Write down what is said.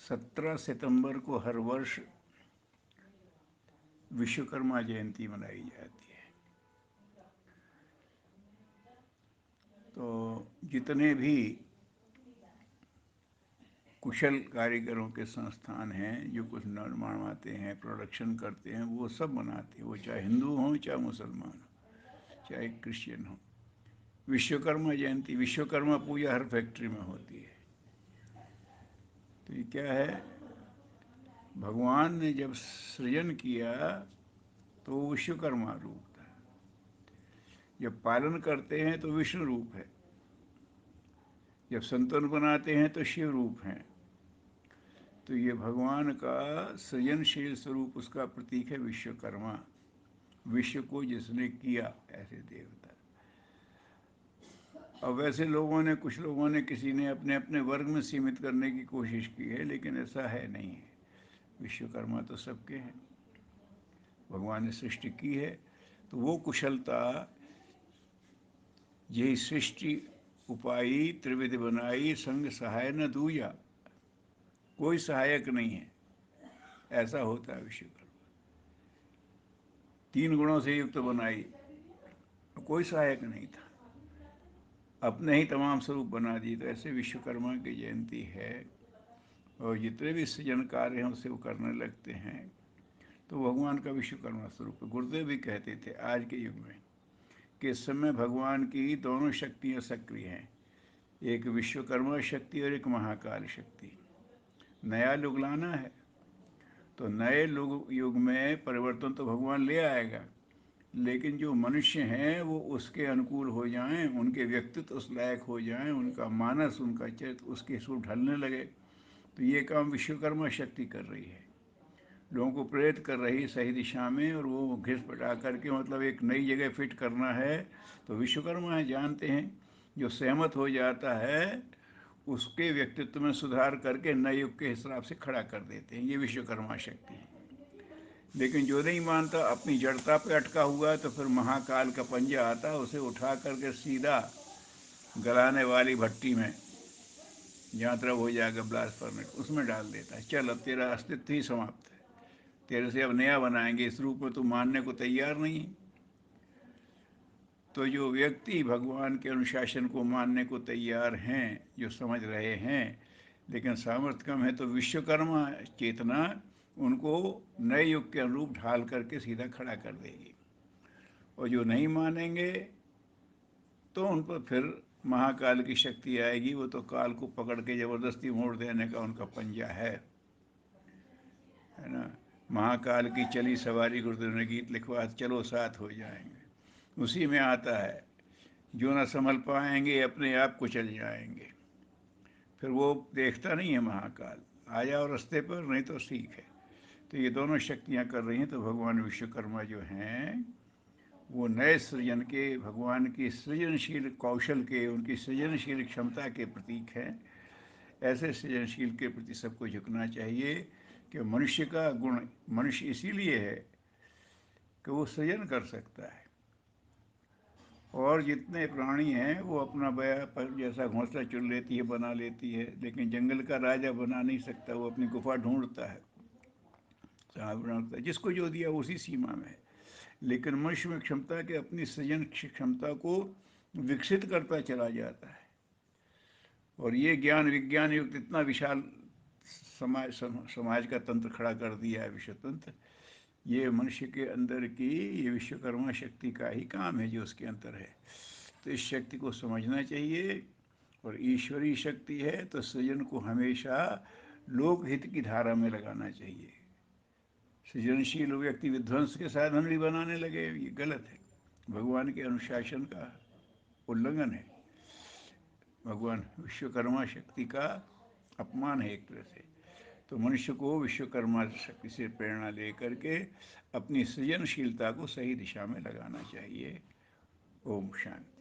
17 सितंबर को हर वर्ष विश्वकर्मा जयंती मनाई जाती है। तो जितने भी कुशल कारीगरों के संस्थान हैं जो कुछ निर्माण आते हैं, प्रोडक्शन करते हैं, वो सब मनाते हैं, वो चाहे हिंदू हों चाहे मुसलमान हो चाहे क्रिश्चियन हो। विश्वकर्मा जयंती, विश्वकर्मा पूजा हर फैक्ट्री में होती है। तो ये क्या है, भगवान ने जब सृजन किया तो वो विश्वकर्मा रूप था, जब पालन करते हैं तो विष्णु रूप है, जब संतान बनाते हैं तो शिव रूप हैं। तो ये भगवान का सृजनशील स्वरूप, उसका प्रतीक है विश्वकर्मा, विश्व को जिसने किया, ऐसे देवता। अब वैसे लोगों ने, कुछ लोगों ने, किसी ने अपने अपने वर्ग में सीमित करने की कोशिश की है, लेकिन ऐसा है नहीं है। विश्वकर्मा तो सबके हैं, भगवान ने सृष्टि की है। तो वो कुशलता, यही सृष्टि उपाई त्रिविध बनाई, संग सहाय न दूजा, कोई सहायक नहीं है, ऐसा होता है विश्वकर्मा। 3 गुणों से युक्त बनाई, कोई सहायक नहीं था, अपने ही तमाम स्वरूप बना दिए। तो ऐसे विश्वकर्मा की जयंती है, और जितने भी सृजन कार्य हैं उसे वो करने लगते हैं, तो भगवान का विश्वकर्मा स्वरूप है। गुरुदेव भी कहते थे आज के युग में कि इस समय भगवान की दोनों शक्तियाँ सक्रिय हैं, एक विश्वकर्मा शक्ति और एक महाकाल शक्ति। नया युग लाना है, तो नए युग में परिवर्तन तो भगवान ले आएगा, लेकिन जो मनुष्य हैं वो उसके अनुकूल हो जाएं, उनके व्यक्तित्व उस लायक हो जाएं, उनका मानस, उनका चरित्र उसके सूट ढलने लगे। तो ये काम विश्वकर्मा शक्ति कर रही है, लोगों को प्रेरित कर रही है सही दिशा में, और वो घिस पटा करके, मतलब एक नई जगह फिट करना है तो विश्वकर्मा है, जानते हैं। जो सहमत हो जाता है उसके व्यक्तित्व में सुधार करके नए युग के हिसाब से खड़ा कर देते हैं, ये विश्वकर्मा शक्ति है। लेकिन जो नहीं मानता, अपनी जड़ता पे अटका हुआ है, तो फिर महाकाल का पंजा आता है, उसे उठा करके सीधा गलाने वाली भट्टी में, जहाँ तरफ हो जाएगा ब्लास्ट फर्नेस, उसमें डाल देता है। चल, अब तेरा अस्तित्व ही समाप्त है, तेरे से अब नया बनाएंगे, इस रूप में तू मानने को तैयार नहीं है। तो जो व्यक्ति भगवान के अनुशासन को मानने को तैयार हैं, जो समझ रहे हैं, लेकिन सामर्थ्य कम है, तो विश्वकर्मा चेतना उनको नए युग के अनुरूप ढाल करके सीधा खड़ा कर देगी। और जो नहीं मानेंगे तो उन पर फिर महाकाल की शक्ति आएगी, वो तो काल को पकड़ के ज़बरदस्ती मोड़ देने का उनका पंजा है ना। महाकाल की चली सवारी, गुरुदेव ने गीत लिखवा, चलो साथ हो जाएंगे। उसी में आता है, जो ना संभल पाएंगे अपने आप को चल जाएंगे। फिर वो देखता नहीं है महाकाल, आ जाओ रास्ते पर, नहीं तो ठीक है। तो ये दोनों शक्तियाँ कर रही हैं। तो भगवान विश्वकर्मा जो हैं वो नए सृजन के, भगवान की सृजनशील कौशल के, उनकी सृजनशील क्षमता के प्रतीक हैं। ऐसे सृजनशील के प्रति सबको झुकना चाहिए कि मनुष्य का गुण, मनुष्य इसीलिए है कि वो सृजन कर सकता है। और जितने प्राणी हैं वो अपना बया पर जैसा घोंसला चुन लेती है, बना लेती है, लेकिन जंगल का राजा बना नहीं सकता, वो अपनी गुफा ढूंढता है, साहब बनाता है, जिसको जो दिया उसी सीमा में है। लेकिन मनुष्य में क्षमता के अपनी सृजन क्षमता को विकसित करता चला जाता है। और ये ज्ञान विज्ञान युक्त इतना विशाल समाज का तंत्र खड़ा कर दिया है, विश्व तंत्र। ये मनुष्य के अंदर की, ये विश्वकर्मा शक्ति का ही काम है जो उसके अंदर है। तो इस शक्ति को समझना चाहिए। और ईश्वरीय शक्ति है तो सृजन को हमेशा लोकहित की धारा में लगाना चाहिए। सृजनशील व्यक्ति विध्वंस के साधन भी बनाने लगे, ये गलत है, भगवान के अनुशासन का उल्लंघन है, भगवान विश्वकर्मा शक्ति का अपमान है एक तरह से। तो मनुष्य को विश्वकर्मा शक्ति से प्रेरणा लेकर के अपनी सृजनशीलता को सही दिशा में लगाना चाहिए। ओम शांति।